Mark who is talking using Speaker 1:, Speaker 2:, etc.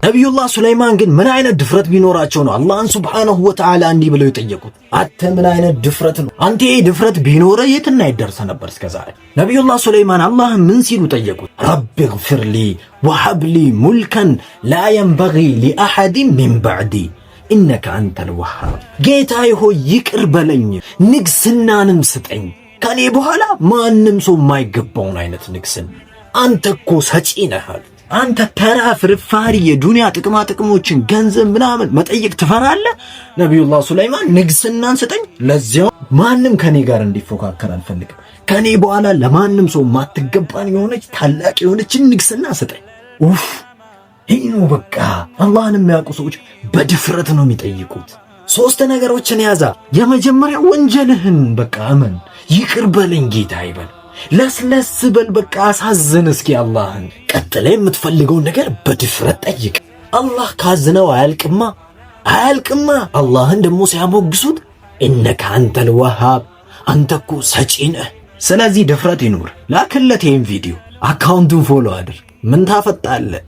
Speaker 1: ነቢዩላህ ሱለይማን ግን ምን አይነት ድፍረት ቢኖራቸው ነው አላህን ሱብሓነሁ ወተዓላ እንዲህ ብለው የጠየቁት? አንተ ምን አይነት ድፍረት ነው? አንተ ይሄ ድፍረት ቢኖረ የትና ይደርሰ ነበር እስከዛሬ። ነቢዩላህ ሱለይማን አላህን ምን ሲሉ ጠየቁት? ረቢ ግፊርሊ ወሀብሊ ሙልከን ላ የንበጊ ሊአሐድን ሚን በዕዲ ኢነከ አንተል ወሃብ። ጌታዬ ሆይ ይቅር በለኝ፣ ንግስናንም ስጠኝ፣ ከኔ በኋላ ማንም ሰው የማይገባውን አይነት ንግስና። አንተ እኮ ሰጪ ነህ አሉ። አንተ ተራ ፍርፋሪ የዱንያ ጥቅማ ጥቅሞችን ገንዘብ ምናምን መጠየቅ ትፈራለህ? ነቢዩላህ ሱለይማን ንግስናን ስጠኝ፣ ለዚያው ማንም ከኔ ጋር እንዲፎካከር አልፈልግም፣ ከኔ በኋላ ለማንም ሰው ማትገባን የሆነች ታላቅ የሆነችን ንግስና ስጠኝ። ኡፍ ይህ ነው በቃ። አላህን የሚያውቁ ሰዎች በድፍረት ነው የሚጠይቁት። 3 ነገሮችን ያዛ። የመጀመሪያው ወንጀልህን በቃ እመን፣ ይቅር በለኝ ጌታ ይበል፣ ለስለስ በል በቃ አሳዝን እስኪ አላህን። ቀጥለ የምትፈልገውን ነገር በድፍረት ጠይቅ። አላህ ካዝነው አያልቅማ። አላህን ደግሞ ሲያሞግሱት ኢነከ አንተል ወሃብ፣ አንተ እኮ ሰጪ ነህ። ስለዚህ ድፍረት ይኑር። ላክለት ይህን ቪዲዮ፣ አካውንቱን ፎሎ አድርግ። ምን ታፈጣለህ?